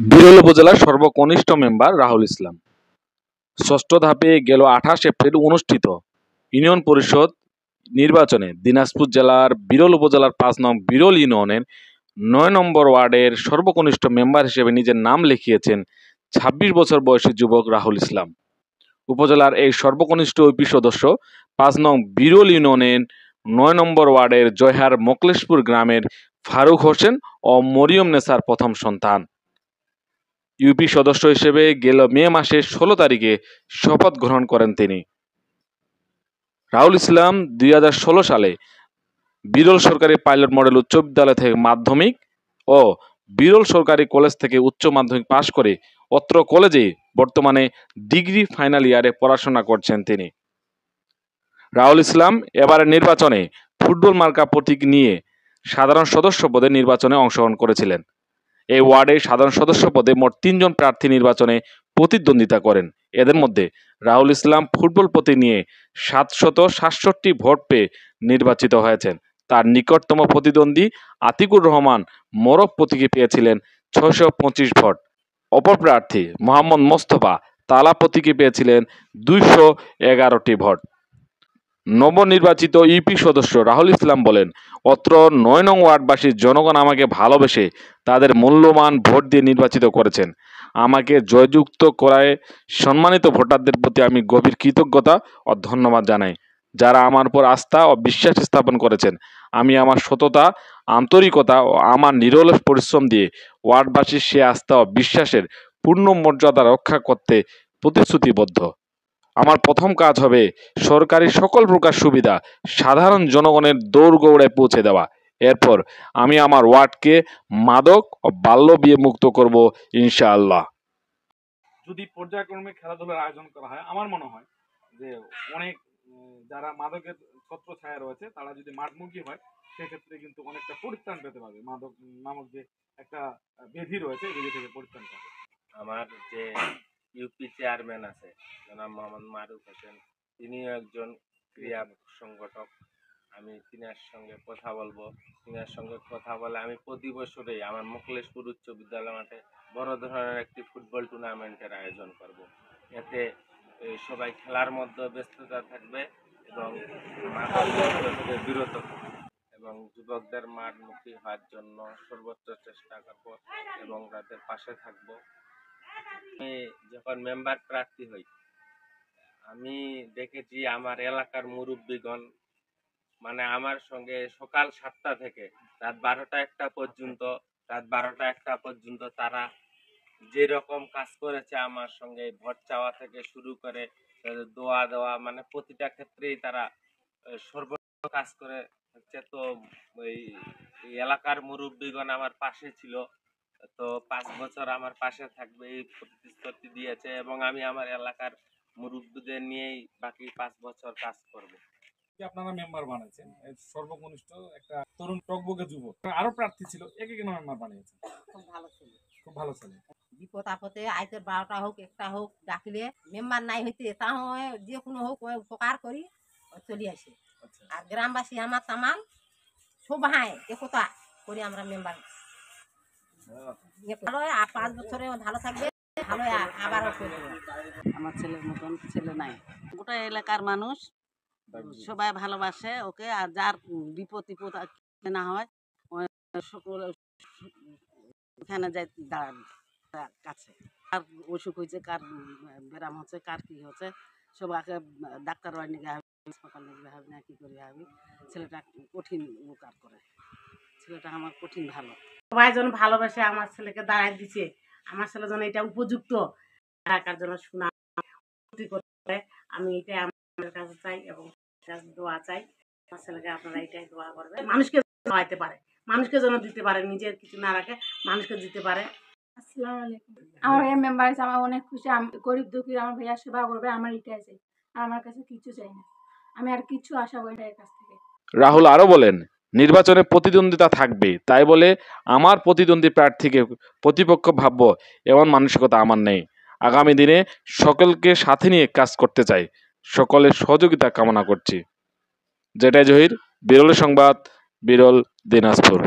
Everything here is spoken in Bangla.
বিরল উপজেলার সর্বকনিষ্ঠ মেম্বার রাহুল ইসলাম। ষষ্ঠ ধাপে গেল 28 এপ্রিল অনুষ্ঠিত ইউনিয়ন পরিষদ নির্বাচনে দিনাজপুর জেলার বিরল উপজেলার 5 নং বিরল ইউনিয়নের 9 নম্বর ওয়ার্ডের সর্বকনিষ্ঠ মেম্বার হিসেবে নিজের নাম লিখিয়েছেন 26 বছর বয়সী যুবক রাহুল ইসলাম। উপজেলার এই সর্বকনিষ্ঠ ইউপি সদস্য 5 নং বিরল ইউনিয়নের 9 নম্বর ওয়ার্ডের জয়হার মোকলেশপুর গ্রামের ফারুক হোসেন ও মরিয়ম নেসার প্রথম সন্তান। ইউপি সদস্য হিসেবে গেল মে মাসের 16 তারিখে শপথ গ্রহণ করেন তিনি। রাহুল ইসলাম 2016 সালে বিরল সরকারি পাইলট মডেল উচ্চ বিদ্যালয় থেকে মাধ্যমিক ও বিরল সরকারি কলেজ থেকে উচ্চ মাধ্যমিক পাশ করে অত্র কলেজে বর্তমানে ডিগ্রি ফাইনাল ইয়ারে পড়াশোনা করছেন তিনি। রাহুল ইসলাম এবারের নির্বাচনে ফুটবল মার্কা প্রতীক নিয়ে সাধারণ সদস্য পদে নির্বাচনে অংশগ্রহণ করেছিলেন। এই ওয়ার্ডে সাধারণ সদস্য পদে মোট 3 জন প্রার্থী নির্বাচনে প্রতিদ্বন্দ্বিতা করেন। এদের মধ্যে রাহুল ইসলাম ফুটবল প্রতীক নিয়ে 767 ভোট পেয়ে নির্বাচিত হয়েছেন। তার নিকটতম প্রতিদ্বন্দ্বী আতিকুর রহমান মোরগ প্রতীকে পেয়েছিলেন 625 ভোট। অপর প্রার্থী মোহাম্মদ মোস্তফা তালা প্রতীকে পেয়েছিলেন 211টি ভোট। নবনির্বাচিত ইউপি সদস্য রাহুল ইসলাম বলেন, অত্র 9 নং ওয়ার্ডবাসীর জনগণ আমাকে ভালোবেসে তাদের মূল্যবান ভোট দিয়ে নির্বাচিত করেছেন। আমাকে জয়যুক্ত করায় সম্মানিত ভোটারদের প্রতি আমি গভীর কৃতজ্ঞতা ও ধন্যবাদ জানাই, যারা আমার উপর আস্থা ও বিশ্বাস স্থাপন করেছেন। আমি আমার সততা, আন্তরিকতা ও আমার নিরলস পরিশ্রম দিয়ে ওয়ার্ডবাসীর সে আস্থা ও বিশ্বাসের পূর্ণ মর্যাদা রক্ষা করতে প্রতিশ্রুতিবদ্ধ। আমার প্রথম কাজ হবে সরকারি সকল প্রকার সুবিধা সাধারণ জনগণের দৌড়গৌড়ায় পৌঁছে দেওয়া। এরপর আমি আমার ওয়ার্ডকে মাদক ও বাল্য বিয়ে মুক্ত করব ইনশাআল্লাহ। যদি পর্যায়ক্রমে খেলাধুলার আয়োজন করা হয়, আমার মনে হয় যে অনেক যারা মাদকের ছত্রছায়া রয়েছে তারা যদি মাঠমুখী হয় সেক্ষেত্রে কিন্তু অনেকটা পরিত্রাণ পেতে পারবে। মাদক নামক যে একটা ব্যাধি রয়েছে এই ব্যাধি থেকে পরিত্রাণ পাবে। আমার যে ইউপি চেয়ারম্যান আছে জনাব মোহাম্মদ মারুফ হোসেন, তিনিও একজন ক্রীড়া সংগঠক। আমি তিনার সঙ্গে কথা বলবো। তিনার সঙ্গে কথা বলে আমি প্রতি বছরেই আমার মোকলেশপুর উচ্চ বিদ্যালয় মাঠে বড় ধরনের একটি ফুটবল টুর্নামেন্টের আয়োজন করব। এতে সবাই খেলার মধ্যে ব্যস্ততা থাকবে এবং থেকে বিরত থাকবে এবং যুবকদের মাঠমুখী হওয়ার জন্য সর্বোচ্চ চেষ্টা করব এবং তাদের পাশে থাকব। আমি যখন মেম্বার প্রার্থী হই আমি দেখেছি আমার এলাকার মুরব্বীগণ মানে আমার সঙ্গে সকাল 7টা থেকে রাত 12টা 1টা পর্যন্ত তারা যেরকম কাজ করেছে আমার সঙ্গে ভোট চাওয়া থেকে শুরু করে দোয়া দেওয়া মানে প্রতিটা ক্ষেত্রেই তারা সর্বোচ্চ কাজ করে হচ্ছে। তো ওই এলাকার মুরব্বীগণ আমার পাশে ছিল, তো 5 বছর আমার পাশে থাকবে এই প্রতিশ্রুতি দিয়েছে এবং আমি আমার এলাকার মুরব্বীদের নিয়েই বাকি 5 বছর কাজ করব। আপনারা মেম্বার বানিয়েছেন, সর্বকনিষ্ঠ একটা তরুণ টকবকে যুবক, আরো প্রার্থী ছিল, একে কেন মেম্বার বানিয়েছেন? খুব ভালো ছিল, খুব ভালো ছিল। বিপদ আপদে আইতের 12টা হোক 1টা হোক ডাকিলে মেম্বার নাই হইতে তা হয় যে কোনো হোক উপকার করি চলে আসে। আর গ্রামবাসী আমার তামাল সবাই একতা করি আমরা মেম্বার ভালো। আর 5 বছরে ভালো থাকবে, ভালো আবারও করবে। আমার ছেলের মতন ছেলে নাই। গোটা এলাকার মানুষ সবাই ভালোবাসে ওকে। আর যার বিপদ না হয় সকলে এখানে যাই দাঁড়ান কাছে। কার অসুখ হয়েছে, কার ব্যায়াম হচ্ছে, কার কি হচ্ছে, সবাইকে ডাক্তার বাড়ি নিয়ে হবে, হাসপাতাল নিয়ে হবে না কি করে হবে। ছেলেটা কঠিন উপকার করে, ছেলেটা আমার কঠিন ভালো। সবাই যেন ভালোবাসে আমার ছেলেকে দাঁড়ায় দিচ্ছে। আমার ছেলে যেন এটা উপযুক্ত এলাকার জন্য শোনা করতে আমি এটা আমার কাছে চাই এবং দোয়া চাই। আমার ছেলেকে আপনারা এটাই দোয়া করবেন, মানুষকে খাওয়াইতে পারে, মানুষকে যেন দিতে পারে, নিজের কিছু না রাখে মানুষকে দিতে পারে। আসসালামু আলাইকুম। আমার ভাইয়া মেম্বার আছে, আমার অনেক খুশি। আমি গরিব দুঃখী আমার ভাইয়া সেবা করবে, আমার এটাই চাই। আর আমার কাছে কিছু চাই না, আমি আর কিছু আশা করি না এর কাছ থেকে। রাহুল আরো বলেন, নির্বাচনে প্রতিদ্বন্দ্বিতা থাকবে, তাই বলে আমার প্রতিদ্বন্দ্বী প্রার্থীকে প্রতিপক্ষ ভাববো এমন মানসিকতা আমার নেই। আগামী দিনে সকলকে সাথে নিয়ে কাজ করতে চাই, সকলের সহযোগিতা কামনা করছি। যেটাই জহির, বিরল সংবাদ, বিরল, দিনাজপুর।